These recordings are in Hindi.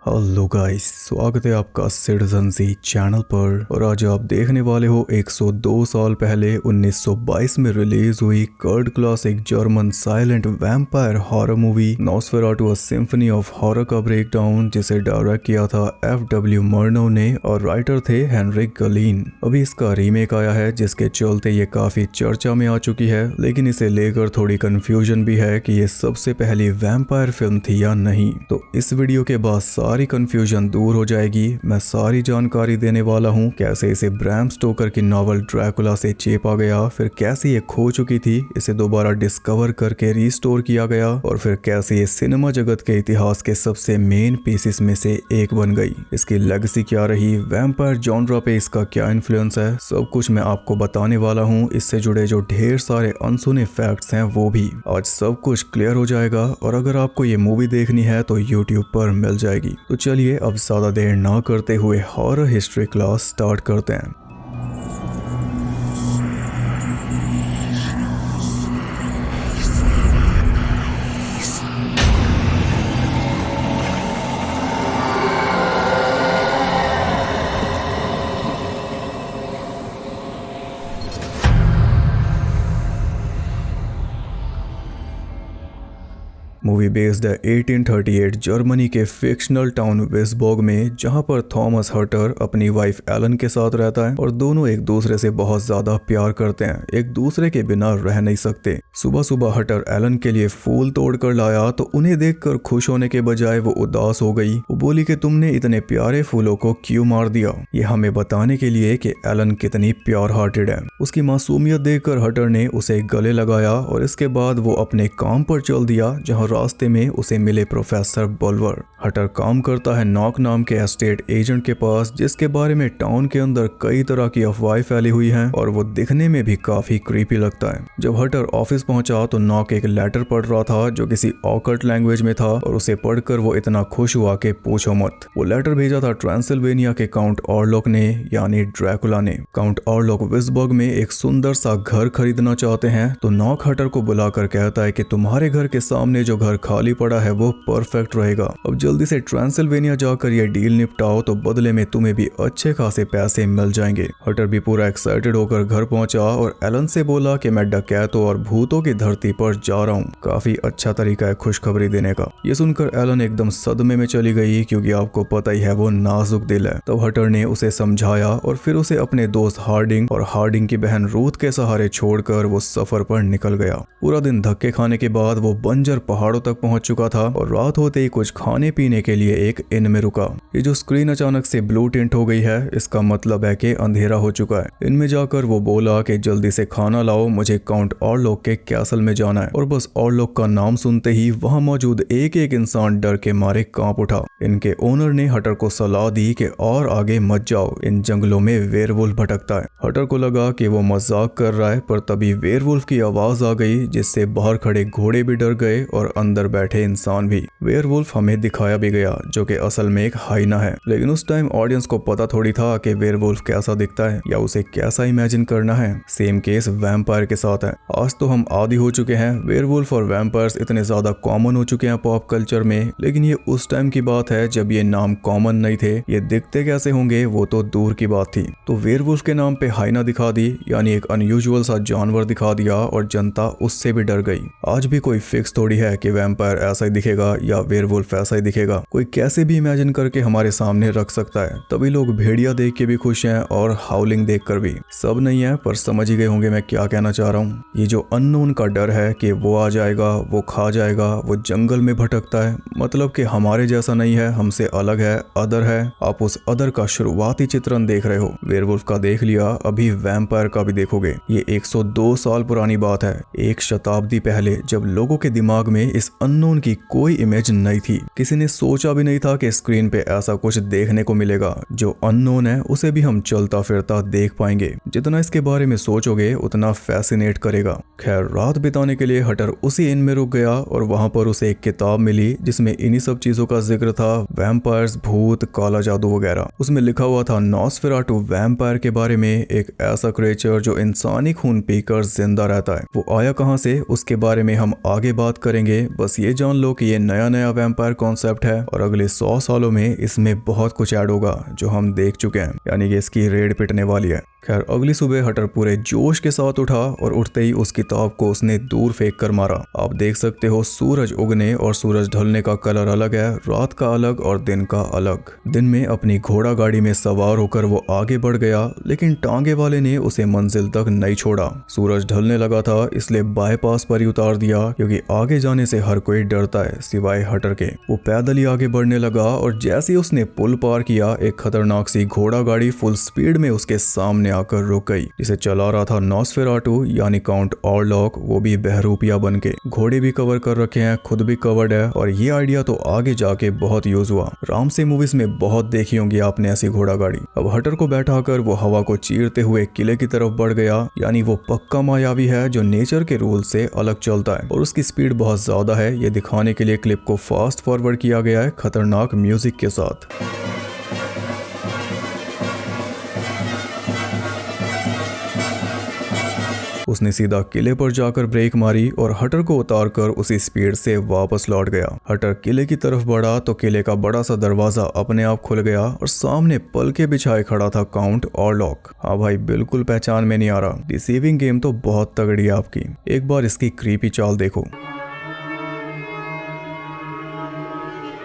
हेलो गाइस, स्वागत है आपका सिटीजन जी चैनल पर। और आज आप देखने वाले हो 102 साल पहले 1922 में रिलीज हुई cult classic German silent vampire horror movie Nosferatu a symphony of horror का ब्रेकडाउन, जिसे डायरेक्ट किया था F.W. मर्नो ने और राइटर थे हेनरिक गलीन। अभी इसका रीमेक आया है जिसके चलते ये काफी चर्चा में आ चुकी है, लेकिन इसे लेकर थोड़ी कंफ्यूजन भी है कि ये सबसे पहली वैम्पायर फिल्म थी या नहीं। तो इस वीडियो के बाद सारी कंफ्यूजन दूर हो जाएगी। मैं सारी जानकारी देने वाला हूँ, कैसे इसे ब्रैम स्टोकर की नॉवल ड्रैकुला से चेपा गया, फिर कैसे ये खो चुकी थी, इसे दोबारा डिस्कवर करके रिस्टोर किया गया, और फिर कैसे ये सिनेमा जगत के इतिहास के सबसे मेन पीसेस में से एक बन गई। इसकी लेगेसी क्या रही, वैम्पायर जॉनरा पे इसका क्या इन्फ्लुएंस है, सब कुछ मैं आपको बताने वाला हूँ। इससे जुड़े जो ढेर सारे अनसुने फैक्ट्स हैं वो भी आज सब कुछ क्लियर हो जाएगा। और अगर आपको ये मूवी देखनी है तो यूट्यूब पर मिल जाएगी। तो चलिए अब ज्यादा देर ना करते हुए हॉरर हिस्ट्री क्लास स्टार्ट करते हैं। मूवी बेस्ड है 1838 जर्मनी के फिक्शनल टाउन विस्बोर्ग में, जहां पर थॉमस हटर अपनी वाइफ एलन के साथ रहता है और दोनों एक दूसरे से बहुत ज्यादा प्यार करते हैं, एक दूसरे के बिना रह नहीं सकते। सुबह सुबह हटर एलन के लिए फूल तोड़ कर लाया तो उन्हें देखकर खुश होने के बजाय वो उदास हो गई। वो बोली कि तुमने इतने प्यारे फूलों को क्यों मार दिया। ये हमें बताने के लिए कि एलन कितनी प्योर हार्टेड है। उसकी मासूमियत देखकर हटर ने उसे गले लगाया और इसके बाद वो अपने काम पर चल दिया, जहाँ रास्ते में उसे मिले प्रोफेसर बोल्वर। हटर काम करता है नॉक नाम के एस्टेट एजेंट के पास, जिसके बारे में टाउन के अंदर कई तरह की अफवाहें फैली हुई हैं और वो दिखने में भी काफी क्रीपी लगता है। जब हटर ऑफिस पहुंचा तो नॉक एक लेटर पढ़ रहा था जो किसी ऑकल्ट लैंग्वेज में था, और उसे पढ़कर वो इतना खुश हुआ कि पूछो मत। वो लेटर भेजा था ट्रांसिल्वेनिया के काउंट ऑरलॉक ने, यानी ड्रैकुला ने। काउंट ऑरलॉक विस्बर्ग में एक सुंदर सा घर खरीदना चाहते हैं, तो नॉक हटर को बुलाकर कहता है कि तुम्हारे घर के सामने जो घर खाली पड़ा है वो परफेक्ट रहेगा। अब जल्दी से ट्रांसिल्वेनिया जाकर ये डील निपटाओ, तो बदले में तुम्हें भी अच्छे खासे पैसे मिल जाएंगे। हटर भी पूरा एक्साइटेड होकर घर पहुंचा और एलन से बोला कि मैं डकैतों और भूतों की धरती पर जा रहा हूँ। काफी अच्छा तरीका है खुशखबरी देने का। ये सुनकर एलन एकदम सदमे में चली गई, क्योंकि आपको पता ही है वो नाजुक दिल है। तब हटर ने उसे समझाया और फिर उसे अपने दोस्त हार्डिंग और हार्डिंग की बहन रूथ के सहारे छोड़कर वो सफर पर निकल गया। पूरा दिन धक्के खाने के बाद वो बंजर पहाड़ों तक पहुंच चुका था और रात होते ही कुछ खाने पीने के लिए एक इन में रुका। ये जो स्क्रीन अचानक से ब्लू टिंट हो गई है, इसका मतलब है कि अंधेरा हो चुका है। इनमें जाकर वो बोला कि जल्दी से खाना लाओ, मुझे काउंट ऑरलॉक के कैसल में जाना है। और बस ऑरलॉक का नाम सुनते ही वहां मौजूद एक एक इंसान डर के मारे कांप उठा। इनके ओनर ने हटर को सलाह दी कि और आगे मत जाओ, इन जंगलों में वेयरवुल्फ भटकता है। हटर को लगा कि वो मजाक कर रहा है, पर तभी वेयरवुल्फ की आवाज आ गई, जिससे बाहर खड़े घोड़े भी डर गए और अंदर बैठे इंसान भी। वेयरवुल्फ हमें दिखाया भी गया, जो कि असल में एक हाइना है, लेकिन उस टाइम ऑडियंस को पता थोड़ी था कि वेयरवुल्फ कैसा दिखता है या उसे कैसा इमेजिन करना है। सेम केस वैम्पायर के साथ है। आज तो हम आदी हो चुके हैं, वेयरवुल्फ और वैम्पायर्स इतने ज्यादा कॉमन हो चुके हैं पॉप कल्चर में, लेकिन ये उस टाइम की बात है जब ये नाम कॉमन नहीं थे। ये दिखते कैसे होंगे वो तो दूर की बात थी। तो वेयरवुल्फ के नाम पे हाइना दिखा दी, यानी एक अनयूजुअल सा जानवर दिखा दिया, और जनता उससे भी डर गई। आज भी कोई फिक्स थोड़ी है कि वैम्पायर ऐसा ही दिखेगा या वेयरवुल्फ ऐसा ही दिखेगा। कोई कैसे भी इमेजिन करके हमारे सामने रख सकता है। तभी लोग भेड़िया देख के भी खुश हैं और हाउलिंग देख कर भी। सब नहीं है, पर समझ ही गए होंगे मैं क्या कहना चाह रहा हूँ। ये जो अननोन का डर है कि वो आ जाएगा, वो खा जाएगा, वो जंगल में भटकता है, मतलब कि हमारे जैसा नहीं है, हमसे अलग है, अदर है। आप उस अदर का शुरुआती चित्रण देख रहे हो। वेयरवुल्फ का देख लिया, अभी वैम्पायर का भी देखोगे। ये 102 साल पुरानी बात है, एक शताब्दी पहले, जब लोगों के दिमाग में इस अननोन की कोई इमेज नहीं थी। किसी ने सोचा भी नहीं था कि स्क्रीन पे ऐसा कुछ देखने को मिलेगा। जो अननोन है उसे भी हम चलता फिरता देख पाएंगे। जितना इसके बारे में सोचोगे उतना फैसिनेट करेगा। खैर, रात बिताने के लिए हटर उसी इन में रुक गया और वहां पर उसे एक किताब मिली जिसमें इन्हीं सब चीजों का जिक्र था, वैम्पायर्स, भूत, काला जादू वगैरह। उसमें लिखा हुआ था नॉस्फेराटू वैम्पायर के बारे में, एक ऐसा क्रिएचर जो इंसानी खून पीकर जिंदा रहता है। वो आया कहां से उसके बारे में हम आगे बात करेंगे। बस बस ये जान लो कि ये नया नया वैम्पायर कॉन्सेप्ट है और अगले 100 सालों में इसमें बहुत कुछ ऐड होगा जो हम देख चुके हैं, यानी कि इसकी रेड पिटने वाली है। खैर अगली सुबह हटर पूरे जोश के साथ उठा और उठते ही उस किताब को उसने दूर फेंक कर मारा। आप देख सकते हो सूरज उगने और सूरज ढलने का कलर अलग है, रात का अलग और दिन का अलग। दिन में अपनी घोड़ा गाड़ी में सवार होकर वो आगे बढ़ गया, लेकिन टांगे वाले ने उसे मंजिल तक नहीं छोड़ा। सूरज ढलने लगा था इसलिए बाईपास पर ही उतार दिया, क्योंकि आगे जाने से हर कोई डरता है सिवाय हटर के। वो पैदल ही आगे बढ़ने लगा और जैसे ही उसने पुल पार किया एक खतरनाक सी घोड़ा गाड़ी फुल स्पीड में उसके सामने आकर रुक गई, जिसे चला रहा था नॉसफेराटू यानी काउंट ऑरलॉक, वो भी बहरूपिया बन के। घोड़े भी कवर कर रखे हैं, खुद भी कवर्ड है और ये आइडिया तो आगे जाके बहुत यूज हुआ। राम से मूवीज में बहुत देखी होंगी आपने ऐसी घोड़ा गाड़ी। अब हटर को बैठाकर वो हवा को चीरते हुए किले की तरफ बढ़ गया, यानी वो पक्का मायावी है जो नेचर के रूल से अलग चलता है और उसकी स्पीड बहुत ज्यादा है। ये दिखाने के लिए क्लिप को फास्ट फॉरवर्ड किया गया है खतरनाक म्यूजिक के साथ। उसने सीधा किले पर जाकर ब्रेक मारी और हटर को उतारकर उसी स्पीड से वापस लौट गया। हटर किले की तरफ बढ़ा तो किले का बड़ा सा दरवाजा अपने आप खुल गया और सामने पलके बिछाए खड़ा था काउंट ऑरलॉक। हाँ भाई बिल्कुल पहचान में नहीं आ रहा। डिसीविंग गेम तो बहुत तगड़ी है आपकी, एक बार इसकी क्रीपी चाल देखो।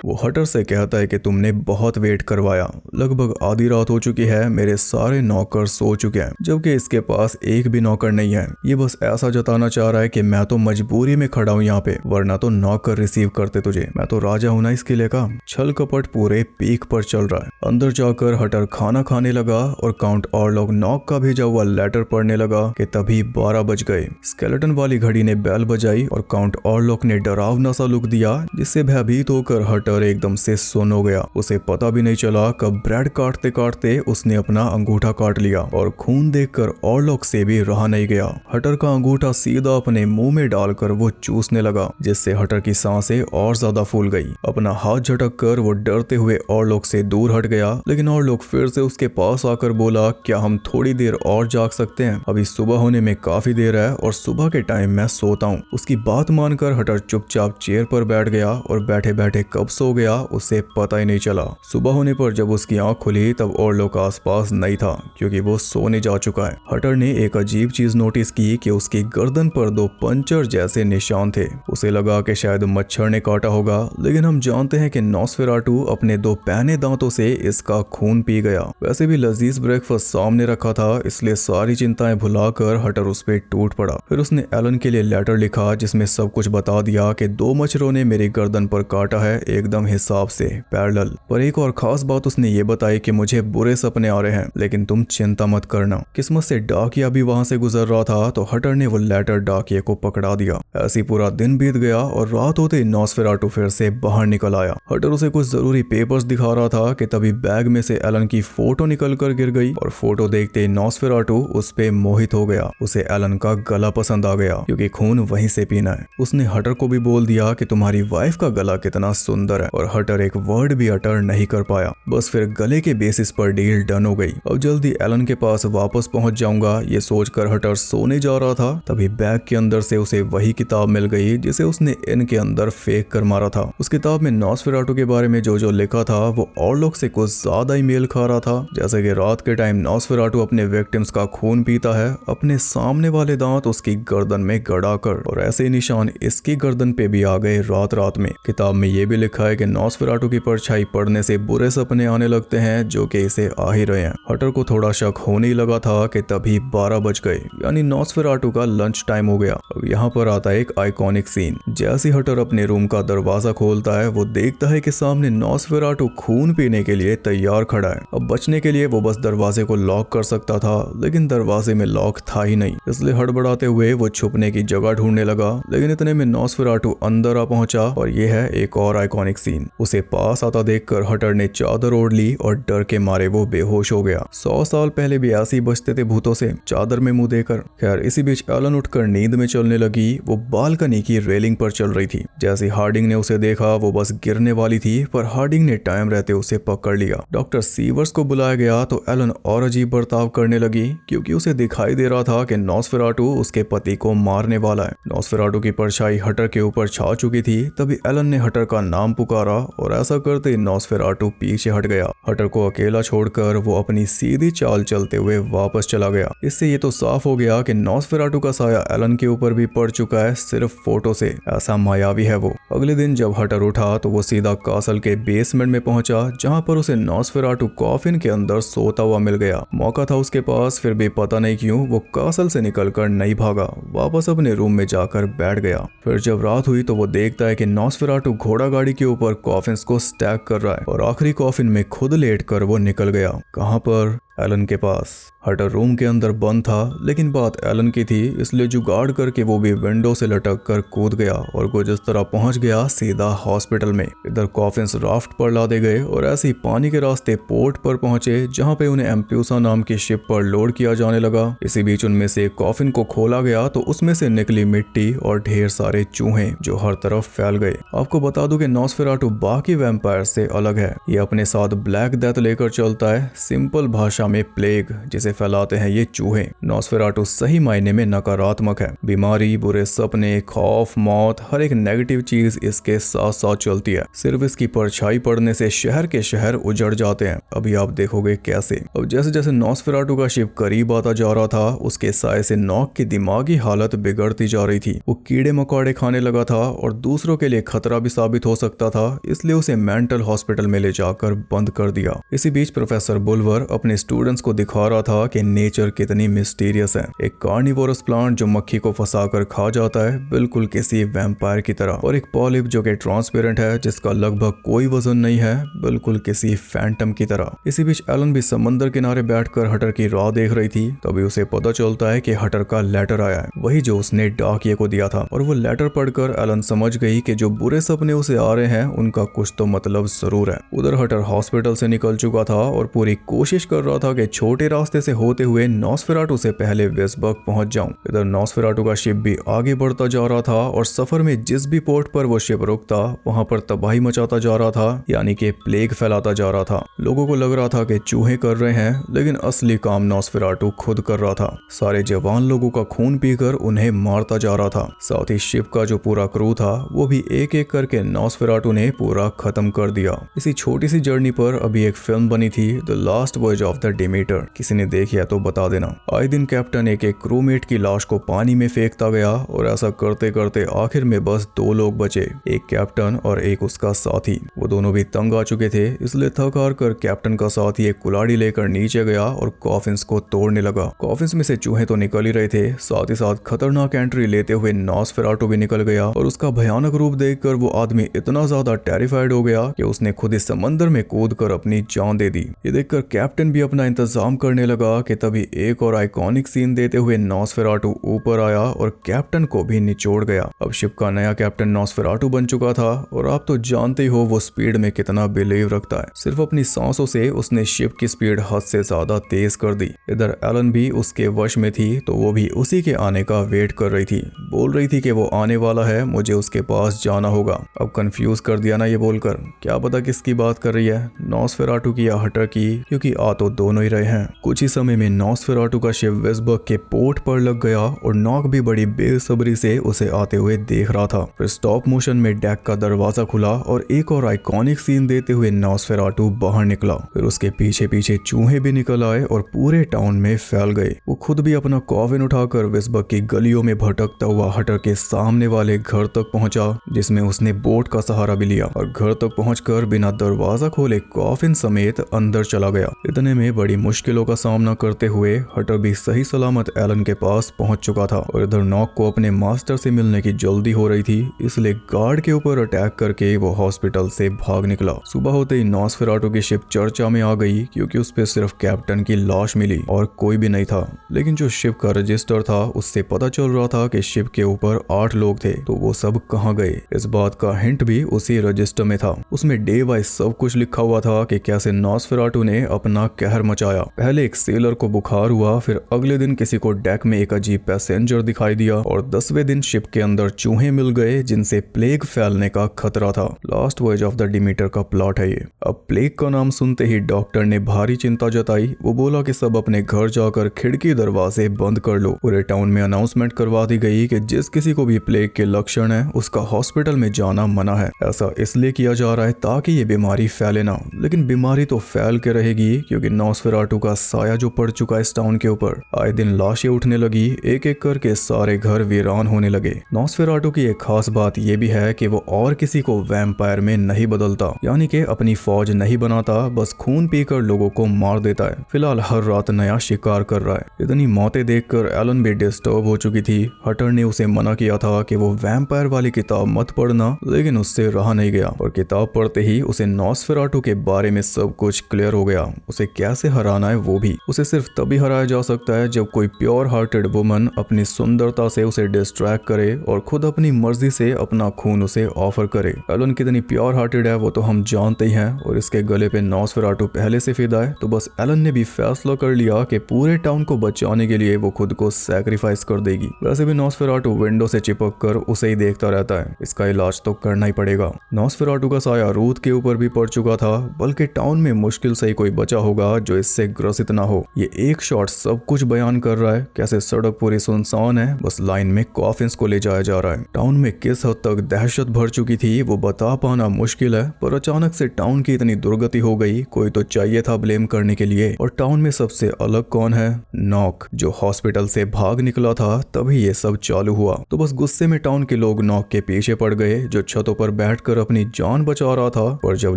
वो हटर से कहता है कि तुमने बहुत वेट करवाया, लगभग आधी रात हो चुकी है, मेरे सारे नौकर सो चुके हैं, जबकि इसके पास एक भी नौकर नहीं है। ये बस ऐसा जताना चाह रहा है कि मैं तो मजबूरी में खड़ा हूँ यहाँ पे, वरना तो नौकर रिसीव करते तुझे, मैं तो राजा हूं ना इस किले का। छल कपट पूरे पीक पर चल रहा है। अंदर जाकर हटर खाना खाने लगा और काउंट ऑरलॉक नॉक का भेजा हुआ लेटर पढ़ने लगा कि तभी 12 बज गए। स्केलेटन वाली घड़ी ने बैल बजाई और काउंट ऑरलॉक ने डरावना सा लुक दिया, जिससे भयभीत होकर हटर एकदम से सुन्न हो गया। उसे पता भी नहीं चला कब ब्रेड काटते काटते उसने अपना अंगूठा काट लिया और खून देखकर ऑरलॉक से भी रहा नहीं गया। हटर का अंगूठा सीधा अपने मुंह में डालकर वो चूसने लगा, जिससे हटर की सांसें और ज्यादा फूल गई। अपना हाथ झटक कर वो डरते हुए ऑरलॉक से दूर हट गया, लेकिन ऑरलॉक फिर से उसके पास आकर बोला, क्या हम थोड़ी देर और जाग सकते हैं? अभी सुबह होने में काफी देर है और सुबह के टाइम मैं सोता हूँ। उसकी बात मानकर हटर चुपचाप चेयर पर बैठ गया और बैठे बैठे कब सो गया उसे पता ही नहीं चला। सुबह होने पर जब उसकी आंख खुली तब ऑरलॉक आसपास नहीं था, क्योंकि वो सोने जा चुका है। हटर ने एक अजीब चीज नोटिस की कि उसकी गर्दन पर 2 पंचर जैसे निशान थे। उसे लगा कि शायद मच्छर ने काटा होगा, लेकिन हम जानते हैं कि नॉसफेराटू अपने 2 पैने दांतों से इसका खून पी गया। वैसे भी लजीज ब्रेकफास्ट सामने रखा था, इसलिए सारी चिंताएं भुलाकर हटर उस पे टूट पड़ा। फिर उसने एलन के लिए लेटर लिखा, जिसमें सब कुछ बता दिया कि 2 मच्छरों ने मेरी गर्दन पर काटा है, एकदम हिसाब से पैरेलल। पर एक और खास बात उसने ये बताई कि मुझे बुरे सपने आ रहे हैं, लेकिन तुम चिंता मत करना। किस्मत से डाकिया भी वहां से गुजर रहा था, तो हटर ने वो लेटर डाकिया को पकड़ा दिया। ऐसी पूरा दिन बीत गया और रात होते ही नॉसफेराटू फिर से बाहर निकल आया। हटर उसे कुछ जरूरी पेपर्स दिखा रहा था कि तभी बैग में से एलन की फोटो निकल कर गिर गई और फोटो देखते ही नॉसफेराटू उस पे मोहित हो गया। उसे एलन का गला पसंद आ गया, क्योंकि खून वहीं से पीना है। उसने हटर को भी बोल दिया कि तुम्हारी वाइफ का गला कितना सुंदर है, और हटर एक वर्ड भी अटर नहीं कर पाया। बस फिर गले के बेसिस पर डील डन हो गई। अब जल्दी एलन के पास वापस पहुंच जाऊंगा, ये सोचकर हटर सोने जा रहा था, तभी बैग के अंदर से उसे वही किताब मिल गई जिसे उसने इन के अंदर फेंक कर मारा था। उस किताब में नॉसफेराटू के बारे में जो लिखा था वो ऑरलॉक से कुछ ज्यादा ही मेल खा रहा था। जैसे कि रात के टाइम नॉसफेराटू अपने विक्टिम्स का खून पीता है, अपने सामने वाले दांत उसकी गर्दन में गड़ाकर, और ऐसे ही निशान इसकी गर्दन पे भी आ गए रात रात में। किताब में ये भी लिखा है कि नॉसफेराटू की परछाई पड़ने से बुरे सपने आने लगते हैं, जो कि इसे आ ही रहे हैं। हटर को थोड़ा शक होने ही लगा था कि तभी 12 बज गए, यानी नॉसफेराटू का लंच टाइम हो गया। अब यहाँ पर आता है एक आइकॉनिक सीन। जैसे हटर अपने रूम का दरवाजा खोलता है, वो देखता है कि सामने नॉसफेराटू खून पीने के लिए तैयार खड़ा है। अब बचने के लिए वो बस दरवाजे को लॉक कर सकता था, लेकिन दरवाजे में लॉक था ही नहीं, इसलिए हड़बड़ाते हुए वो छुपने की जगह ढूंढने लगा। लेकिन इतने में नॉसफेराटू अंदर आ पहुंचा, और ये है एक और आइकॉनिक आइकॉनिक सीन। उसे पास आता देखकर हटर ने चादर ओढ़ ली और डर के मारे वो बेहोश हो गया। 100 साल पहले भी ऐसे ही बचते थे भूतों से, चादर में मुंह देकर। खैर इसी बीच एलन उठकर नींद में चलने लगी। वो बालकनी की रेलिंग पर चल रही थी। जैसे हार्डिंग ने उसे देखा वो बस गिरने वाली थी, पर हार्डिंग ने टाइम रहते उसे पकड़ लिया। डॉक्टर सीवर्स को बुलाया गया तो एलन और अजीब बर्ताव करने लगी, क्योंकि उसे दिखाई दे रहा था कि नॉसफेराटू उसके पति को मारने वाला है। नॉसफेराटू की परछाई हटर के ऊपर छा चुकी थी। तभी एलन ने हटर का नाम पुकारा और ऐसा करते नॉसफेराटू पीछे हट गया। हटर को अकेला छोड़कर वो अपनी सीधी चाल चलते हुए वापस चला गया। इससे ये तो साफ हो गया कि नॉसफेराटू का साया एलन के ऊपर भी पड़ चुका है, सिर्फ फोटो से। ऐसा मायावी है वो। अगले दिन जब हटर उठा तो वो सीधा कासल के बेसमेंट में पहुंचा, जहां पर उसे नॉसफेराटू कॉफिन के अंदर सोता हुआ मिल गया। मौका था उसके पास, फिर भी पता नहीं क्यों वो कासल से निकलकर नहीं भागा, वापस अपने रूम में जाकर बैठ गया। फिर जब रात हुई तो वो देखता है कि नॉसफेराटू घोड़ा गाड़ी के ऊपर कॉफिन्स को स्टैक कर रहा है और आखिरी कॉफिन में खुद लेटकर वो निकल गया। कहां पर? एलन के पास। हटर रूम के अंदर बंद था, लेकिन बात एलन की थी, इसलिए जुगाड़ करके वो भी विंडो से लटक कर कूद गया और कुछ इस तरह पहुंच गया सीधा हॉस्पिटल में। इधर कॉफिन्स राफ्ट पर लादे गए और ऐसे ही पानी के रास्ते पोर्ट पर पहुंचे, जहां पे उन्हें एम्प्यूसा नाम की शिप पर लोड किया जाने लगा। इसी बीच उनमें से एक कॉफिन को खोला गया तो उसमें से निकली मिट्टी और ढेर सारे चूहे जो हर तरफ फैल गए। आपको बता दूं कि नॉसफेराटू बाकी वैम्पायर से अलग है। ये अपने साथ ब्लैक डेथ लेकर चलता है, सिंपल भाषा में प्लेग, जिसे फैलाते हैं ये चूहे। नॉसफेराटू सही मायने में नकारात्मक है। बीमारी, बुरे सपने, खौफ, मौत, हर एक नेगेटिव चीज इसके साथ साथ चलती है। सिर्फ इसकी परछाई पड़ने से शहर के शहर उजड़ जाते हैं। अभी आप देखोगे कैसे। अब जैसे जैसे नॉसफेराटू का शिप करीब आता जा रहा था, उसके साय से नॉक की दिमागी हालत बिगड़ती जा रही थी। वो कीड़े मकोड़े खाने लगा था और दूसरों के लिए खतरा भी साबित हो सकता था, इसलिए उसे मेंटल हॉस्पिटल में ले जाकर बंद कर दिया। इसी बीच प्रोफेसर बुल्वर अपने स्टूडेंट्स को दिखा रहा था कि नेचर कितनी मिस्टीरियस है। एक कार्निवोरस प्लांट जो मक्खी को फंसाकर खा जाता है, बिल्कुल किसी वैम्पायर की तरह, और एक पॉलिप जो कि ट्रांसपेरेंट है, जिसका लगभग कोई वजन नहीं है, बिल्कुल किसी फैंटम की तरह। इसी बीच एलन भी समंदर किनारे बैठकर हटर की राह देख रही थी। तभी उसे पता चलता है कि हटर का लेटर आया है, वही जो उसने डाकिये को दिया था। और वो लेटर पढ़कर एलन समझ गई कि जो बुरे सपने उसे आ रहे हैं उनका कुछ तो मतलब जरूर है। उधर हटर हॉस्पिटल से निकल चुका था और पूरी कोशिश कर रहा था कि छोटे रास्ते से होते हुए नॉसफेराटू से पहले वेस्बर्ग पहुंच जाऊं। इधर नॉसफेराटू का शिप भी आगे बढ़ता जा रहा था और सफर में जिस भी पोर्ट पर वो शिप रुकता वहां पर तबाही मचाता जा रहा था, यानी कि प्लेग फैलाता जा रहा था। लोगों को लग रहा था कि चूहे कर रहे हैं, लेकिन असली काम नॉसफेराटू खुद कर रहा था। सारे जवान लोगों का खून पीकर उन्हें मारता जा रहा था। साथ ही शिप का जो पूरा क्रू था वो भी एक एक करके नॉसफेराटू ने पूरा खत्म कर दिया। इसी छोटी सी जर्नी पर अभी एक फिल्म बनी थी, the last voyage of the Demeter. किसी ने देखी है तो बता देना। आए दिन कैप्टन एक क्रूमेट की लाश को पानी में फेंकता गया और ऐसा करते करते आखिर में बस 2 लोग बचे, एक कैप्टन और एक उसका साथी। वो दोनों भी तंग आ चुके थे, इसलिए थक हार कर कैप्टन का साथी एक कुल्हाड़ी लेकर नीचे गया और कॉफिन्स को तोड़ने लगा। कॉफिन्स में से चूहे तो निकल ही रहे थे, साथ ही साथ खतरनाक एंट्री लेते हुए नॉसफेराटू भी निकल गया और उसका भयानक रूप देखकर वो आदमी इतना ज्यादा टेरिफाइड हो गया कि उसने खुद इस समंदर में कूदकर अपनी जान दे दी। ये देखकर कैप्टन भी अपना इंतजाम करने लगा कि तभी एक और आइकॉनिक सीन देते हुए नॉसफेराटू ऊपर आया और कैप्टन को भी निचोड़ गया। अब शिप का नया कैप्टन नॉसफेराटू बन चुका था और आप तो जानते ही हो वो स्पीड में कितना बिलीव रखता है। सिर्फ अपनी सांसों से उसने शिप की स्पीड हद से ज्यादा तेज कर दी। इधर एलन भी उसके वश में थी, तो वो भी उसी के आने का वेट कर रही थी। बोल रही थी कि वो आने वाला है, मुझे उसके पास जाना होगा। अब कंफ्यूज कर दिया ना ये बोलकर, क्या पता किसकी बात कर रही है, नॉसफेराटू की या हटर की, क्योंकि आ तो दोनों ही रहे हैं। कुछ ही समय में नॉसफेराटू का शिप वेस्बर्ग के पोर्ट पर लग गया और नॉक भी बड़ी बेसब्री से उसे आते हुए देख रहा था। फिर स्टॉप मोशन में डेक का दरवाजा खुला और एक और आइकॉनिक सीन देते हुए नॉसफेराटू बाहर निकला। फिर उसके पीछे पीछे चूहे भी निकल आए और पूरे टाउन में फैल गए। वो खुद भी अपना कॉफिन उठाकर वेस्बर्ग की गलियों में भटकता हुआ हटर के सामने वाले घर तक पहुंचा, जिसमें उसने बोट का सहारा भी लिया और घर तक पहुंचकर बिना दरवाजा खोले कॉफिन समेत अंदर चला गया। इतने में बड़ी मुश्किलों का सामना करते हुए हटर भी सही सलामत एलन के पास पहुंच चुका था और इधर नॉक को अपने मास्टर से मिलने की जल्दी हो रही थी, इसलिए गार्ड के ऊपर अटैक करके वो हॉस्पिटल से भाग निकला। सुबह होते ही नॉसफेराटू की शिप चर्चा में आ गई क्योंकि उस पे सिर्फ कैप्टन की लाश मिली और कोई भी नहीं था। लेकिन जो शिप का रजिस्टर था उससे पता चल रहा था कि शिप के ऊपर 8 लोग थे, तो वो सब कहाँ गए, इस बात का हिंट भी उसी रजिस्टर में था। उसमें डे वाइज सब कुछ लिखा हुआ था कि कैसे नॉसफेराटू ने अपना कहर मचाया। पहले एक सेलर को बुखार हुआ, फिर अगले दिन किसी को डेक में एक अजीब पैसेंजर दिखाई दिया और 10वें दिन शिप के अंदर चूहे मिल गए जिनसे प्लेग फैलने का खतरा था। Last voyage of the Demeter का प्लॉट है ये। अब प्लेग का नाम सुनते ही डॉक्टर ने भारी चिंता जताई। वो बोला कि सब अपने घर जाकर खिड़की दरवाजे बंद कर लो। पूरे टाउन में अनाउंसमेंट करवा दी गई कि जिस किसी को भी प्लेग के लक्षण है उसका हॉस्पिटल में जाना मना है। ऐसा इसलिए किया जा रहा है ताकि ये बीमारी फैले ना, लेकिन बीमारी तो फैल के रहेगी क्योंकि नॉसफेराटू का साया जो पड़ चुका है इस टाउन के ऊपर। आए दिन लाशें उठने लगी, एक एक करके सारे घर वीरान होने लगे। नॉसफेराटू की एक खास बात यह भी है कि वो और किसी को वैम्पायर में नहीं बदलता, यानी कि अपनी फौज नहीं बनाता, बस खून पीकर लोगों को मार देता है। फिलहाल हर रात नया शिकार कर रहा है। इतनी मौतें देखकर एलन भी डिस्टर्ब हो चुकी थी। हटर ने उसे मना किया था कि वो वैम्पायर वाली किताब मत पढ़ना, लेकिन उससे रहा नहीं गया और किताब पढ़ते ही उसे नॉसफेराटू के बारे में सब कुछ क्लियर हो गया। उसे कैसे हराना है वो भी। उसे सिर्फ तभी हराया जा सकता है जब कोई प्योर हार्टेड वुमन अपनी सुंदरता से उसे डिस्ट्रैक्ट करे और खुद अपनी मर्जी से अपना खून उसे ऑफर करे। एलन कितनी प्योर हार्टेड है वो तो हम जानते ही हैं और इसके गले पे नॉसफेराटू पहले से फिदा है, तो बस एलन ने भी फैसला कर लिया कि पूरे टाउन को बचाने के लिए वो खुद को सैक्रिफाइस कर देगी। वैसे भी नॉसफेराटू विंडो से चिपक कर उसे ही देखता रहता है, इसका इलाज तो करना ही पड़ेगा। नॉसफेराटू का साया रूथ के ऊपर भी पड़ चुका था, बल्कि टाउन में मुश्किल से ही कोई बचा होगा जो इससे ग्रसित ना हो। ये एक शॉट सब कुछ बयान कर रहा है, कैसे सड़क पूरी सुनसान है, बस लाइन में कॉफिन्स को ले जाया जा रहा है। टाउन में किस हद तक दहशत भर चुकी थी वो बता पाना मुश्किल है, पर अचानक से टाउन की इतनी दुर्गति हो गई, कोई तो चाहिए था ब्लेम करने के लिए। और टाउन में सबसे अलग कौन है? नॉक, जो हॉस्पिटल से भाग निकला था तभी ये सब चालू हुआ। तो बस गुस्से में टाउन के लोग नॉक के पीछे पड़ गए, जो छतों पर बैठकर अपनी जान बचा रहा था। और जब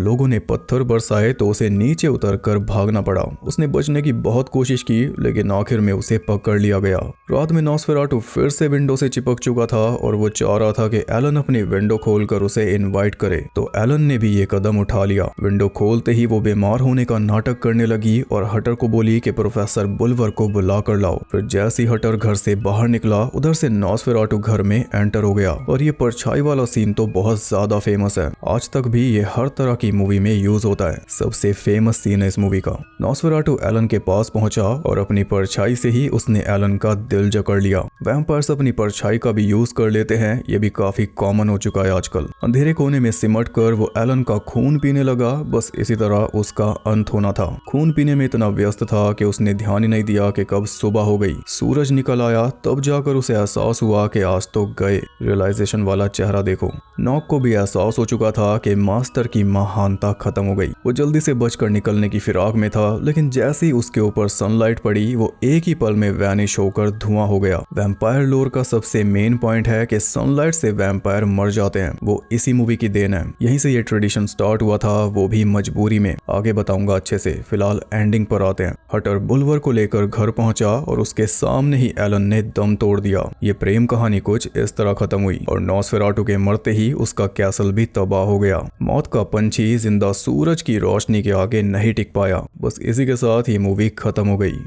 लोगों ने पत्थर बरसाए तो उसे नीचे उतरकर भागना पड़ा। उसने बचने की बहुत कोशिश की, लेकिन आखिर में उसे पकड़ लिया गया। रात में नॉसफेराटू फिर से विंडो से चिपक चुका था और वो चाह रहा था कि एलन अपनी विंडो खोलकर उसे इनवाइट करे, तो एलन ने भी ये कदम उठा लिया। विंडो खोलते ही वो बीमार होने का नाटक करने लगी और हटर को बोली कि प्रोफेसर बुलवर को बुला कर लाओ। फिर जैसी हटर घर से बाहर निकला, उधर से नॉसफेराटू घर में एंटर हो गया। और ये परछाई वाला सीन तो बहुत ज्यादा फेमस है, आज तक भी ये हर तरह की मूवी में यूज होता है। सबसे फेमस सीन है इस मूवी का। नॉसफेराटू एलन के पास पहुंचा और अपनी परछाई से ही उसने एलन का दिल जकड़ लिया। वैम्पायर्स अपनी परछाई का भी यूज कर लेते हैं, ये भी काफी कॉमन हो चुका है आजकल। अंधेरे कोने में सिमट कर वो एलन का खून पीने लगा, बस इसी तरह उसका अंत होना था। खून पीने में इतना व्यस्त था कि उसने ध्यान ही नहीं दिया कि कब सुबह हो गई। सूरज निकल आया, तब जाकर उसे एहसास हुआ कि आज तो गए। रियलाइजेशन वाला चेहरा देखो। नॉक को भी एहसास हो चुका था कि मास्टर की महानता खत्म हो गई। वो जल्दी से बचकर निकलने की फिराक में था, लेकिन जैसे ही उसके ऊपर सनलाइट पड़ी वो एक ही पल में वैनिश होकर धुआं हो गया। वैम्पायर लोर का सबसे मेन पॉइंट है कि सनलाइट से वैम्पायर मर जाते हैं, वो इसी मूवी की देन है। यहीं से ये ट्रेडिशन स्टार्ट हुआ था, वो भी मजबूरी में। आगे बताऊंगा अच्छे से, फिलहाल एंडिंग पर आते हैं। हटर बुलवर को लेकर घर पहुंचा और उसके सामने ही एलन ने दम तोड़ दिया। ये प्रेम कहानी कुछ इस तरह खत्म हुई और नॉसफेराटू के मरते ही उसका कैसल भी तबाह हो गया। मौत का पंछी जिंदा सूरज की रोशनी के आगे नहीं टिक पाया। बस इसी के साथ ये मूवी खत्म हो गई।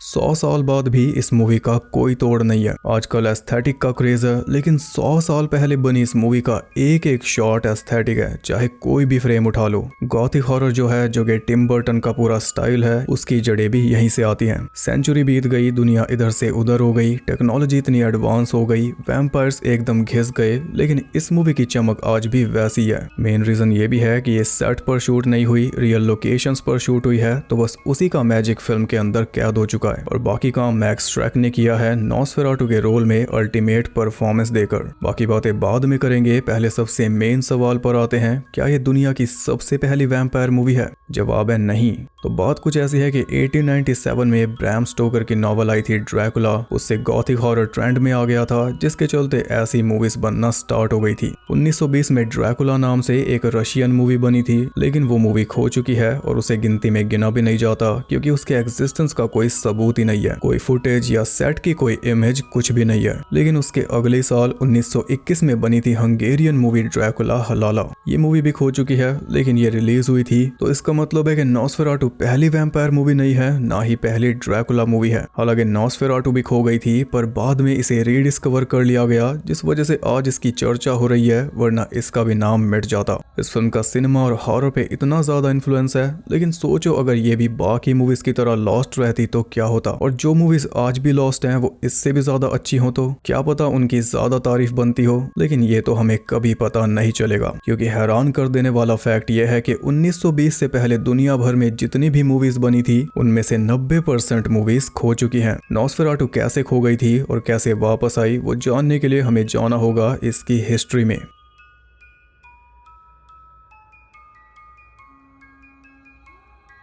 100 साल बाद भी इस मूवी का कोई तोड़ नहीं है। आजकल एस्थेटिक का क्रेज है, लेकिन 100 साल पहले बनी इस मूवी का एक एक शॉट एस्थेटिक है, चाहे कोई भी फ्रेम उठा लो। गॉथिक हॉरर जो है, जो कि टिम बर्टन का पूरा स्टाइल है, उसकी जड़ें भी यहीं से आती हैं। सेंचुरी बीत गई, दुनिया इधर से उधर हो गई, टेक्नोलॉजी इतनी एडवांस हो गई, वैम्पायर्स एकदम घिस गए, लेकिन इस मूवी की चमक आज भी वैसी है। मेन रीजन ये भी है कि ये सेट पर शूट नहीं हुई, रियल लोकेशंस पर शूट हुई है, तो बस उसी का मैजिक फिल्म के अंदर कैद हो चुका चुका है और बाकी काम मैक्स श्रैक ने किया है नॉसफेराटू के रोल में अल्टीमेट परफॉर्मेंस देकर। बाकी बातें बाद में करेंगे, पहले सबसे मेन सवाल पर आते हैं, क्या ये दुनिया की सबसे पहली वैम्पायर मूवी है? जवाब है नहीं। तो बात कुछ ऐसी है कि 1897 में ब्रैम स्टोकर की नॉवल आई थी ड्रैकुला, उससे गॉथिक हॉरर ट्रेंड में आ गया था, जिसके चलते ऐसी मूवीज बनना स्टार्ट हो गई थी। 1920 में ड्रैकुला नाम से एक रशियन मूवी बनी थी, लेकिन वो मूवी खो चुकी है और उसे गिनती में गिना भी नहीं जाता क्योंकि उसके एग्जिस्टेंस का कोई सबूत ही नहीं है, कोई फुटेज या सेट की कोई इमेज कुछ भी नहीं है। लेकिन उसके अगले साल 1921 में बनी थी हंगेरियन मूवी ड्रैकुला हलाला। ये मूवी भी खो चुकी है, लेकिन ये रिलीज हुई थी, तो इसका मतलब है कि नॉसफेराटू पहली वैम्पायर मूवी नहीं है, ना ही पहली ड्रैकुला मूवी है। हालांकि नॉसफेराटू भी खो गई थी, पर बाद में इसे रीडिस्कवर कर लिया गया, जिस वजह से आज इसकी चर्चा हो रही है, वरना इसका भी नाम मिट जाता। इस फिल्म का सिनेमा और हॉरर पे इतना ज्यादा इन्फ्लुएंस है, लेकिन सोचो अगर ये भी बाकी मूवीज की तरह लॉस्ट रहती तो क्या होता, और जो मूवीज आज भी लॉस्ट हैं वो इससे भी ज्यादा अच्छी हो तो क्या पता उनकी ज्यादा तारीफ बनती हो। लेकिन ये तो हमें कभी पता नहीं चलेगा, क्योंकि हैरान कर देने वाला फैक्ट यह है कि 1920 से पहले दुनिया भर में जितनी भी मूवीज बनी थी उनमें से 90% मूवीज खो चुकी हैं। नॉसफेराटू कैसे खो गई थी और कैसे वापस आई, वो जानने के लिए हमें जाना होगा इसकी हिस्ट्री में।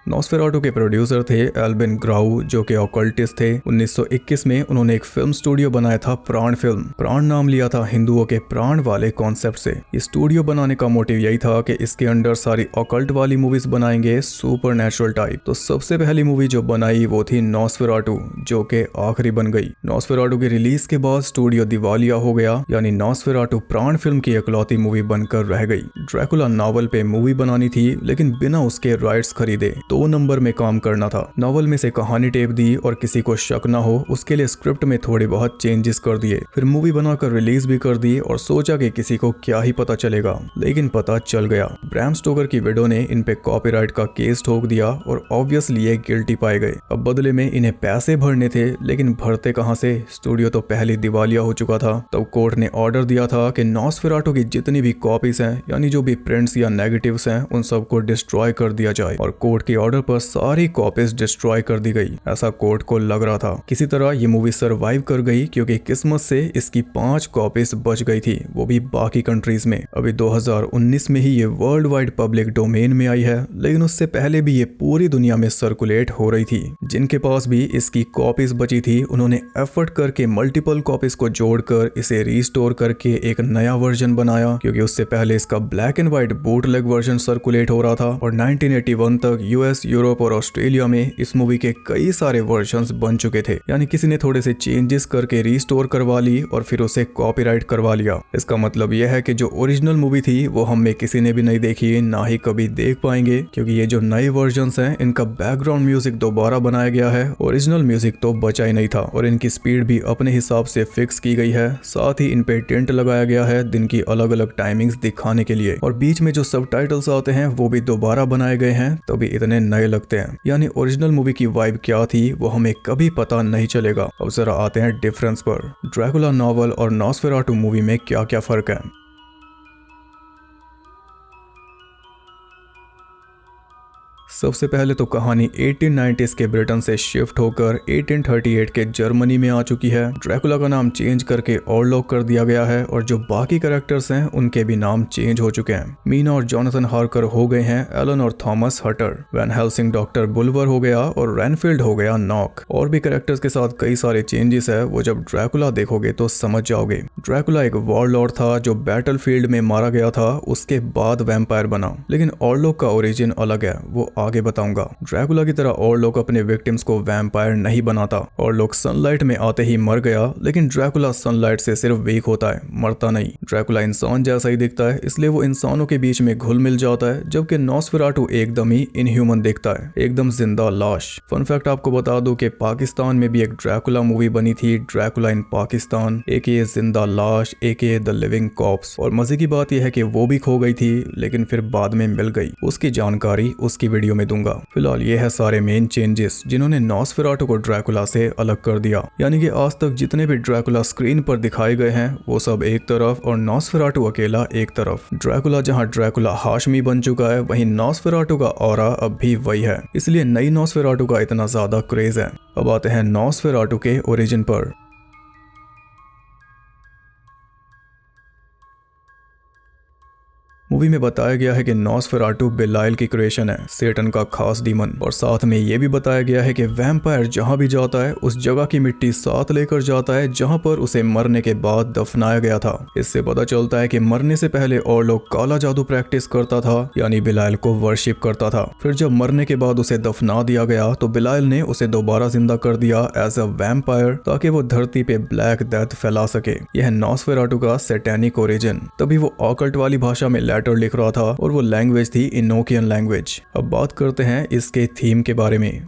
नॉसफेराटू के प्रोड्यूसर थे एल्विन ग्राउ, जो कि ऑकल्टिस्ट थे। 1921 में उन्होंने एक फिल्म स्टूडियो बनाया था, प्राण फिल्म। प्राण नाम लिया था हिंदुओं के प्राण वाले कॉन्सेप्ट से। ये स्टूडियो बनाने का मोटिव यही था कि इसके अंडर सारी ऑकल्ट वाली मूवीज बनाएंगे, सुपरनैचुरल टाइप। तो सबसे पहली मूवी जो बनाई वो थी नॉसफेराटू, जो कि आखिरी बन गई। नॉसफेराटू की रिलीज के बाद स्टूडियो दिवालिया हो गया, यानी नॉसफेराटू प्राण फिल्म की इकलौती मूवी बनकर रह गई। ड्रैकुला नॉवल पे मूवी बनानी थी, लेकिन बिना उसके राइट्स खरीदे 2 नंबर में काम करना था। नॉवल में से कहानी टेप दी और किसी को शक ना हो उसके लिए स्क्रिप्ट में थोड़े बहुत चेंजेस कर दिए। फिर मूवी बनाकर रिलीज भी कर दी और सोचा कि किसी को क्या ही पता चलेगा, लेकिन पता चल गया। ब्रैम स्टोकर की विडो ने इन पे कॉपीराइट का केस ठोक दिया और ऑब्वियसली ये गिल्टी पाए गए। अब बदले में इन्हें पैसे भरने थे, लेकिन भरते कहां से, स्टूडियो तो पहले दिवालिया हो चुका था। तब कोर्ट ने ऑर्डर दिया था कि नॉसफेराटू की जितनी भी कॉपीज हैं, यानी जो भी प्रिंट्स या नेगेटिव्स हैं, उन सबको डिस्ट्रॉय कर दिया जाए। और कोर्ट के ऑर्डर पर सारी कॉपीज डिस्ट्रॉय कर दी गई। ऐसा कोर्ट को लग रहा था। किसी तरह ये मूवी सरवाइव कर गई, क्योंकि किस्मत से इसकी 5 कॉपीज बच गई थी, वो भी बाकी कंट्रीज में। अभी 2019 में ही ये वर्ल्ड वाइड पब्लिक डोमेन में आई है, लेकिन उससे पहले भी ये पूरी दुनिया में सर्कुलेट हो रही थी। जिनके पास भी इसकी कॉपीज बची थी, उन्होंने एफर्ट करके मल्टीपल कॉपीज को जोड़कर इसे रीस्टोर करके एक नया वर्जन बनाया, क्योंकि उससे पहले इसका black and white bootleg version circulate हो रहा था। और 1981 तक यूएस, यूरोप और ऑस्ट्रेलिया में इस मूवी के कई सारे वर्जन्स बन चुके थे, यानी किसी ने थोड़े से चेंजेस करके रीस्टोर करवा ली और फिर उसे कॉपीराइट करवा लिया। इसका मतलब यह है कि जो ओरिजिनल मूवी थी वो हम में किसी ने भी नहीं देखी, ना ही कभी देख पाएंगे, क्योंकि ये जो नए वर्जन्स हैं इनका बैकग्राउंड म्यूजिक दोबारा बनाया गया है। ओरिजिनल म्यूजिक तो बचा ही नहीं था और इनकी स्पीड भी अपने हिसाब से फिक्स की गई है। साथ ही इन पे टेंट लगाया गया है दिन की अलग अलग टाइमिंग्स दिखाने के लिए, और बीच में जो सबटाइटल्स आते हैं वो भी दोबारा बनाए गए हैं, तभी इतने नए लगते हैं। यानी ओरिजिनल मूवी की वाइब क्या थी वो हमें कभी पता नहीं चलेगा। अब जरा आते हैं डिफरेंस पर। ड्रैकुला नॉवल और नॉसफेराटू मूवी में क्या क्या फर्क है। सबसे पहले तो कहानी 1890s के ब्रिटेन से शिफ्ट होकर 1838 के जर्मनी में आ चुकी है। ड्रैकुला का नाम चेंज करके ऑरलॉक कर दिया गया है और जो बाकी कैरेक्टर्स हैं उनके भी नाम चेंज हो चुके हैं। मीना और जॉनथन हार्कर हो गए हैं एलन और थॉमस हटर। वैन हेल्सिंग डॉक्टर बुल्वर हो गया और रेनफील्ड हो गया नॉक। और भी कैरेक्टर्स के साथ कई सारे चेंजेस है, वो जब ड्रैकुला देखोगे तो समझ जाओगे। ड्रैकुला एक वॉरलॉर्ड था जो बैटलफील्ड में मारा गया था, उसके बाद वैम्पायर बना। लेकिन ऑरलॉक का ओरिजिन अलग है, वो आगे बताऊंगा। ड्रैकुला की तरह ऑरलॉक अपने विक्टिम्स को वैम्पायर नहीं बनाता। ऑरलॉक सनलाइट में आते ही मर गया, लेकिन ड्रैकुला सनलाइट से सिर्फ वीक होता है, मरता नहीं। ड्रैकुला इंसान जैसा ही दिखता है, इसलिए वो इंसानों के बीच में घुल मिल जाता है, जबकि नॉसफेराटू एकदम ही इनह्यूमन दिखता है, एकदम जिंदा लाश। फन फैक्ट आपको बता दूं कि पाकिस्तान में भी एक ड्रैकुला मूवी बनी थी, ड्रैकुला इन पाकिस्तान, एक ये जिंदा लाश, एक ये द लिविंग कॉप्स। और मजे की बात यह है कि वो भी खो गई थी, लेकिन फिर बाद में मिल गई। उसकी जानकारी उसकी वीडियो वीडियो में दूंगा। फिलहाल ये है सारे मेन चेंजेस जिन्होंने नॉसफेराटू को ड्रैकुला से अलग कर दिया। यानी कि आज तक जितने भी ड्रैकुला स्क्रीन पर दिखाए गए हैं वो सब एक तरफ और नॉसफेराटू अकेला एक तरफ। ड्रैकुला जहां ड्रैकुला हाशमी बन चुका है, वहीं नॉसफेराटू का ऑरा अब भी वही है, इसलिए नई नॉसफेराटू का इतना ज्यादा क्रेज है। अब आते हैं नॉसफेराटू के ओरिजिन पर। मूवी में बताया गया है कि नॉसफेराटू बेलाइल की क्रिएशन है, सेटन का खास डीमन। और साथ में ये भी बताया गया है कि वैम्पायर जहां भी जाता है उस जगह की मिट्टी साथ लेकर जाता है जहां पर उसे मरने के बाद दफनाया गया था। इससे पता चलता है कि मरने से पहले और लोग काला जादू प्रैक्टिस करता था, यानी बेलाइल को वर्शिप करता था। फिर जब मरने के बाद उसे दफना दिया गया तो बेलाइल ने उसे दोबारा जिंदा कर दिया एज अ वैम्पायर, ताकि वो धरती पे ब्लैक डेथ फैला सके। यह है नॉसफेराटू का सैटेनिक ओरिजिन। तभी वो ऑकल्ट वाली भाषा में लेटर लिख रहा था और वो लैंग्वेज थी इनोकियन लैंग्वेज। अब बात करते हैं इसके थीम के बारे में।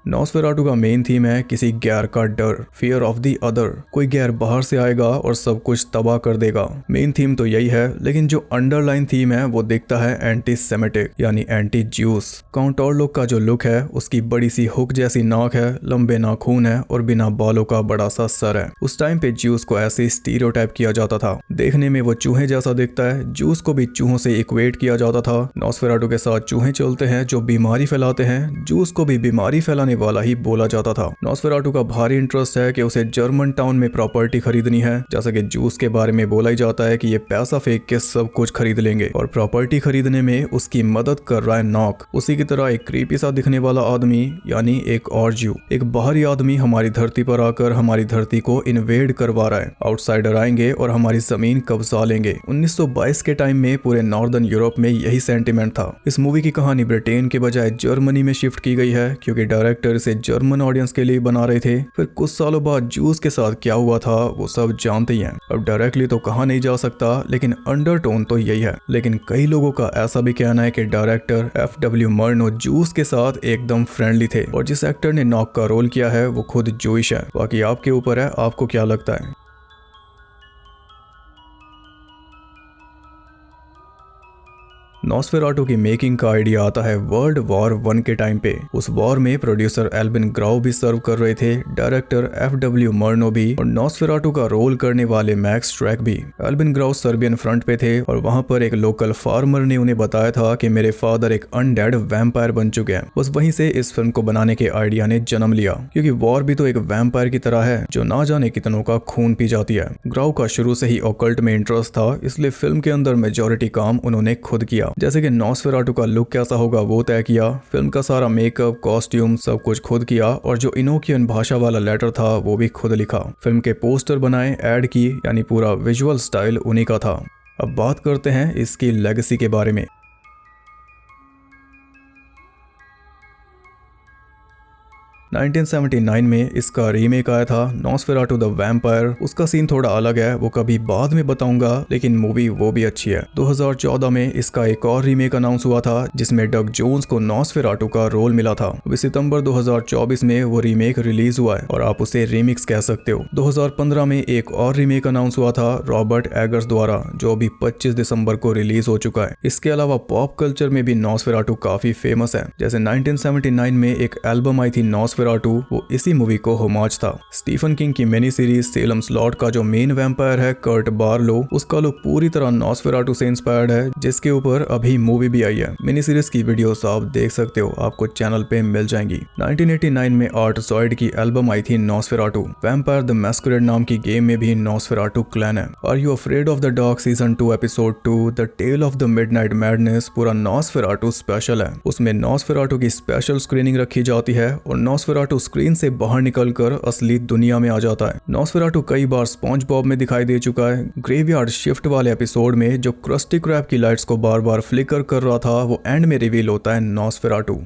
नॉसफेराटू का मेन थीम है किसी गैर का डर, फियर ऑफ द अदर। कोई गैर बाहर से आएगा और सब कुछ तबाह कर देगा। मेन थीम तो यही है, लेकिन जो अंडरलाइन थीम है वो दिखता है एंटी सेमेटिक यानी एंटी ज्यूस। काउंट ऑर्लोक का जो लुक है, उसकी बड़ी सी हुक जैसी नाक है, लंबे नाखून है और बिना बालों का बड़ा सा सर है। उस टाइम पे ज्यूस को ऐसे स्टीरियोटाइप किया जाता था। देखने में वो चूहे जैसा दिखता है। ज्यूस को भी चूहों से इक्वेट किया जाता था। नॉसफेराटू के साथ चूहे चलते हैं जो बीमारी फैलाते हैं। ज्यूस को भी बीमारी फैलाने वाला ही बोला जाता था। नॉसफेराटू का भारी इंटरेस्ट है कि उसे जर्मन टाउन में प्रॉपर्टी खरीदनी है। जैसा कि ज्यूस के बारे में बोला ही जाता है कि ये पैसा फेंक के सब कुछ खरीद लेंगे, और प्रॉपर्टी खरीदने में उसकी मदद कर रहा है नॉक। उसी की तरह एक क्रीपी सा दिखने वाला आदमी यानी एक और ज्यू, एक बाहरी आदमी हमारी धरती पर आकर हमारी धरती को इन्वेड करवा रहा है। आउटसाइडर आएंगे और हमारी जमीन कब्जा लेंगे। 1922 के टाइम में पूरे नॉर्दर्न यूरोप में यही सेंटिमेंट था। इस मूवी की कहानी ब्रिटेन के बजाय जर्मनी में शिफ्ट की गई है, क्योंकि डायरेक्टर इसे जर्मन ऑडियंस के लिए बना रहे थे। फिर कुछ सालों बाद ज्यूस के साथ क्या हुआ था वो सब जानते ही हैं। अब डायरेक्टली तो कहा नहीं जा सकता, लेकिन अंडरटोन तो यही है। लेकिन कई लोगों का ऐसा भी कहना है कि डायरेक्टर FW मर्नो ज्यूस के साथ एकदम फ्रेंडली थे, और जिस एक्टर ने नॉक का रोल किया है वो खुद जूइश है। बाकी आपके ऊपर है, आपको क्या लगता है। नॉसफेराटू की मेकिंग का आइडिया आता है वर्ल्ड वॉर 1 के टाइम पे। उस वॉर में प्रोड्यूसर एल्बिन ग्राउ भी सर्व कर रहे थे, डायरेक्टर FW मर्नो भी, और नॉसफेराटू का रोल करने वाले मैक्स ट्रैक भी। एल्बिन ग्राउ सर्बियन फ्रंट पे थे, और वहां पर एक लोकल फार्मर ने उन्हें बताया था कि मेरे फादर एक अनडेड वैम्पायर बन चुके हैं। बस वहीं से इस फिल्म को बनाने के आइडिया ने जन्म लिया, क्योंकि वॉर भी तो एक वैम्पायर की तरह है जो ना जाने कितनों का खून पी जाती है। ग्राउ का शुरू से ही ऑकल्ट में इंटरेस्ट था, इसलिए फिल्म के अंदर मेजॉरिटी काम उन्होंने खुद किया। जैसे कि नॉसफेराटू का लुक कैसा होगा वो तय किया, फिल्म का सारा मेकअप, कॉस्ट्यूम सब कुछ खुद किया, और जो इनोकियन भाषा वाला लेटर था वो भी खुद लिखा। फिल्म के पोस्टर बनाए, ऐड की, यानी पूरा विजुअल स्टाइल उन्हीं का था। अब बात करते हैं इसकी लेगेसी के बारे में। 1979 में इसका रीमेक आया था, नॉसफेराटू द वैम्पायर। उसका सीन थोड़ा अलग है, वो कभी बाद में बताऊंगा, लेकिन मूवी वो भी अच्छी है। 2014 में इसका एक और रीमेक अनाउंस हुआ था, जिसमें डग जोन्स को नॉसफेराटू का रोल मिला था। अभी सितंबर 2024 में वो रीमेक रिलीज हुआ है, और आप उसे रीमिक्स कह सकते हो। 2015 में एक और रीमेक अनाउंस हुआ था रॉबर्ट एगर्स द्वारा, जो अभी 25 दिसंबर को रिलीज हो चुका है। इसके अलावा पॉप कल्चर में भी नॉसफेराटू काफी फेमस है। जैसे 1979 में एक एल्बम आई थी नॉसफेराटू, वो इसी मूवी को होमाज था। स्टीफन किंग की मिनी सीरीज सेलम स्लॉट का जो मेन वैम्पायर है कर्ट बार्लो, उसका लुक पूरी तरह नॉसफेराटू से इंस्पायर्ड है, जिसके ऊपर अभी मूवी भी आई है। मिनी सीरीज की वीडियोस आप देख सकते हो, आपको चैनल पे मिल जाएंगी। 1989 में आर्टसॉइड की एल्बम आई थी नॉसफेराटू। वैम्पायर द मैस्कुरेड नाम की गेम में भी नॉसफेराटू क्लैन है। Are you afraid of the dark season 2 episode 2 the tale of the midnight madness पूरा नॉसफेराटू स्पेशल है। उसमें नॉसफेराटू की स्पेशल स्क्रीनिंग रखी जाती है, और नॉसफेराटू स्क्रीन से बाहर निकलकर असली दुनिया में आ जाता है। नॉसफेराटू कई बार स्पॉन्ज बॉब में दिखाई दे चुका है। ग्रेवयार्ड शिफ्ट वाले एपिसोड में जो क्रस्टी क्रैब की लाइट्स को बार बार फ्लिकर कर रहा था, वो एंड में रिवील होता है नॉसफेराटू।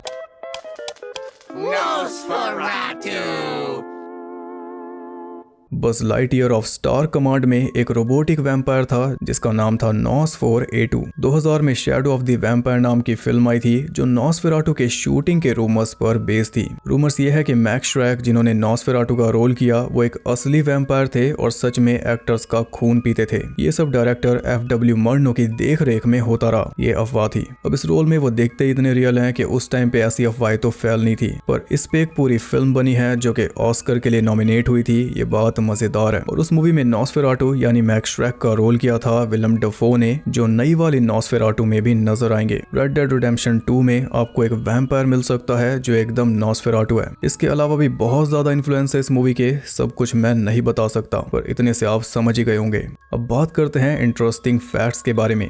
बस लाइटईयर ऑफ स्टार कमांड में एक रोबोटिक वैम्पायर था जिसका नाम था नॉसफोर-A2। 2000 में शैडो ऑफ द वैम्पायर नाम की फिल्म आई थी जो नॉसफेराटू के शूटिंग के रूमर्स पर बेस्ड थी। रूमर्स ये है कि मैक्स श्रैक जिन्होंने नॉसफेराटू का रोल किया वो एक असली वैम्पायर थे और सच में एक्टर्स का खून पीते थे। ये सब डायरेक्टर F.W. मर्नो की देख रेख में होता रहा। ये अफवाह थी। अब इस रोल में वो देखते इतने रियल हैं कि उस टाइम पे ऐसी अफवाहें तो फैलनी थी, पर इस पे एक पूरी फिल्म बनी है जो कि ऑस्कर के लिए नॉमिनेट हुई थी। ये बात मजेदार है। और उस मूवी में नॉसफेराटू यानी मैक्स श्रैक का रोल किया था विलियम डेफो ने, जो नई वाली नॉसफेराटू में भी नजर आएंगे। रेड डेड रिडेम्पशन 2 में आपको एक वैम्पायर मिल सकता है जो एकदम नॉसफेराटू है। इसके अलावा भी बहुत ज्यादा इन्फ्लुएंस है इस मूवी के, सब कुछ मैं नहीं बता सकता, पर इतने से आप समझ ही गए होंगे। अब बात करते हैं इंटरेस्टिंग फैक्ट्स के बारे में।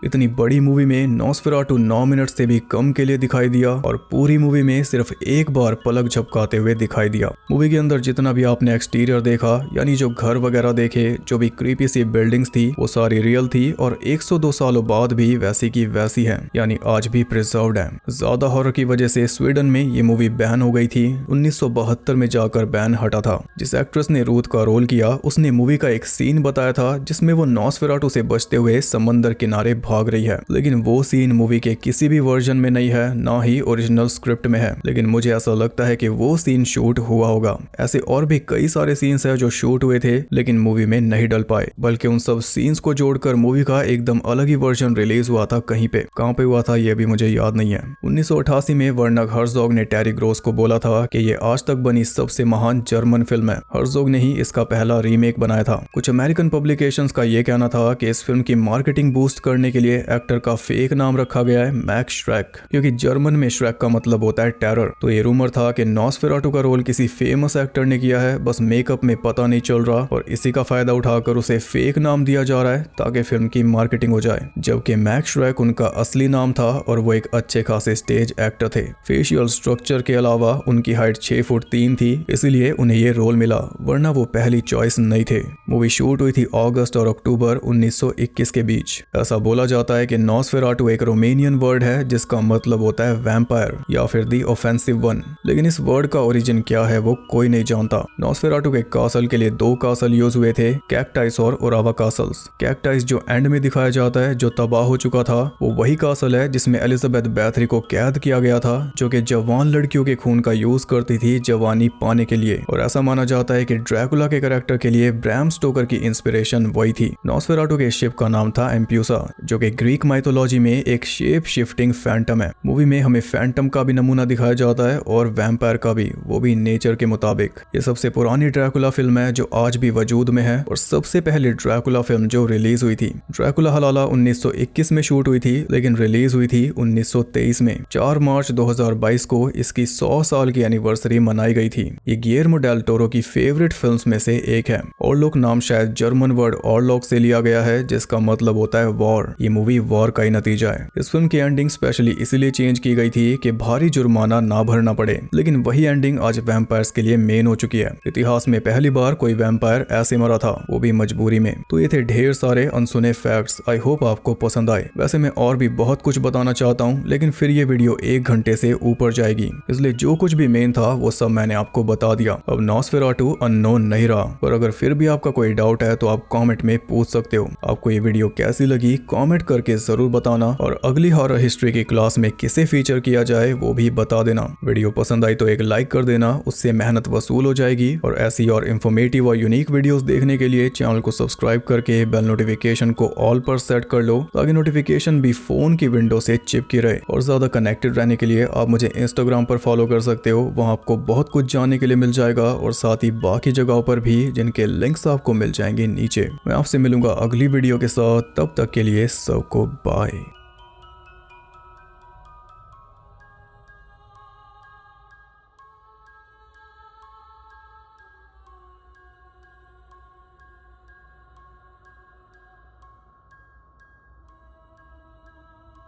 इतनी बड़ी मूवी में नॉसफेराटू 9 मिनट से भी कम के लिए दिखाई दिया और पूरी मूवी में सिर्फ एक बार पलक झपकाते हुए दिखाई दिया। मूवी के अंदर जितना भी आपने एक्सटीरियर देखा, यानी जो घर वगैरह देखे, जो भी क्रीपी सी बिल्डिंग्स थी, वो सारी रियल थी और 102 सालों बाद भी वैसी की वैसी है, यानी आज भी प्रिजर्व्ड है। ज्यादा हॉरर की वजह से स्वीडन में ये मूवी बैन हो गई थी। 1972 में जाकर बैन हटा था। जिस एक्ट्रेस ने रूथ का रोल किया उसने मूवी का एक सीन बताया था जिसमें वो नॉसफेराटू से बचते हुए समंदर किनारे भाग रही है, लेकिन वो सीन मूवी के किसी भी वर्जन में नहीं है, ना ही ओरिजिनल स्क्रिप्ट में है। लेकिन मुझे ऐसा लगता है कि वो सीन शूट हुआ होगा। ऐसे और भी कई सारे सीन्स हैं जो शूट हुए थे लेकिन मूवी में नहीं डल पाए, बल्कि उन सब सीन्स को जोड़कर मूवी का एकदम अलग ही वर्जन रिलीज हुआ था कहीं पे। कहां पे हुआ था ये भी मुझे याद नहीं है। 1988 में वर्नर हर्जोग ने टेरी ग्रोस को बोला था कि ये आज तक बनी सबसे महान जर्मन फिल्म है। हर्जोग ने ही इसका पहला रीमेक बनाया था। कुछ अमेरिकन पब्लिकेशंस का ये कहना था कि इस फिल्म की मार्केटिंग बूस्ट करने के लिए एक्टर का फेक नाम रखा गया है मैक्स श्रैक, क्योंकि जर्मन में श्रैक का मतलब होता है टेरर। तो ये रूमर था कि नॉसफेराटू का रोल किसी फेमस एक्टर ने किया है, बस मेकअप में पता नहीं चल रहा और इसी का फायदा उठाकर उसे फेक नाम दिया जा रहा है ताकि फिल्म की मार्केटिंग हो जाए। जबकि मैक्स श्रैक उनका असली नाम था और वो एक अच्छे खासे स्टेज एक्टर थे। फेशियल स्ट्रक्चर के अलावा उनकी हाइट 6 फुट 3 थी, इसीलिए उन्हें ये रोल मिला, वरना वो पहली चॉइस नहीं थे। मूवी शूट हुई थी अगस्त और अक्टूबर 1921 के बीच। ऐसा बोला जाता है कि नॉसफेराटू एक रोमेनियन वर्ड है जिसका मतलब होता है वैम्पायर या फिर दी ऑफेंसिव वन, लेकिन इस वर्ड का ओरिजिन क्या है वो कोई नहीं जानता। नॉसफेराटू के कासल के लिए 2 कासल यूज हुए थे, कैक्टाइस और ओरावा कासल्स। कैक्टाइस जो एंड में दिखाया जाता है, जो तबाह हो चुका था, वो वही कासल है जिसमें एलिजाबेथ बैथरी को कैद किया गया था, जो कि जवान लड़कियों के खून का यूज करती थी जवानी पाने के लिए। और ऐसा माना जाता है कि ड्रैकुला के कैरेक्टर के लिए ब्रैम स्टोकर की इंस्पिरेशन वही थी। नॉसफेराटू के शिप का नाम था एम्प्यूसा, जो कि ग्रीक माइथोलॉजी में एक शेप शिफ्टिंग फैंटम है। मूवी में हमें फैंटम का भी नमूना दिखाया जाता है और वैम्पायर का भी, वो भी नेचर के मुताबिक। ये सबसे पुरानी ड्रैकुला फिल्म है जो आज भी वजूद में है और सबसे पहली ड्रैकुला फिल्म जो रिलीज हुई थी। ड्रैकुला हलाला 1921 में शूट हुई थी लेकिन रिलीज हुई थी 1923 में। 4 मार्च 2022 को इसकी 100 साल की एनिवर्सरी मनाई गई थी। ये गिलेर्मो डेल टोरो की फेवरेट फिल्म्स में से एक है। ऑरलॉक नाम शायद जर्मन वर्ड ऑरलॉक से लिया गया है जिसका मतलब होता है वॉर। ये मूवी वॉर का ही नतीजा है। इस फिल्म की एंडिंग स्पेशली इसीलिए चेंज की गई थी कि भारी जुर्माना ना भरना पड़े, लेकिन वही एंडिंग आज वैम्पायर्स के लिए मेन हो चुकी है। इतिहास में पहली बार कोई वैम्पायर ऐसे मरा था, वो भी मजबूरी में। तो ये थे ढेर सारे अनसुने फैक्ट्स। आई होप आपको पसंद आए। वैसे मैं और भी बहुत कुछ बताना चाहता हूँ लेकिन फिर ये वीडियो 1 घंटे से ऊपर जाएगी, इसलिए जो कुछ भी मेन था वो सब मैंने आपको बता दिया। अब नॉसफेराटू अननोन नहीं रहा, पर अगर फिर भी आपका कोई डाउट है तो आप कॉमेंट में पूछ सकते हो। आपको ये वीडियो कैसी लगी कॉमेंट करके जरूर बताना और अगली हॉरर हिस्ट्री की क्लास में किसे फीचर किया जाए वो भी बता देना। वीडियो पसंद आई तो एक लाइक कर देना, उससे मेहनत वसूल हो जाएगी। और ऐसी और इन्फॉर्मेटिव और यूनिक वीडियोस देखने के लिए चैनल को सब्सक्राइब करके बेल नोटिफिकेशन को ऑल पर सेट कर लो ताकि नोटिफिकेशन भी फोन की विंडो से चिपकी रहे। और ज्यादा कनेक्टेड रहने के लिए आप मुझे इंस्टाग्राम पर फॉलो कर सकते हो, वहाँ आपको बहुत कुछ जानने के लिए मिल जाएगा और साथ ही बाकी जगहों पर भी जिनके लिंक्स आपको मिल जाएंगे नीचे। मैं आपसे मिलूंगा अगली वीडियो के साथ, तब तक के लिए सबको बाय।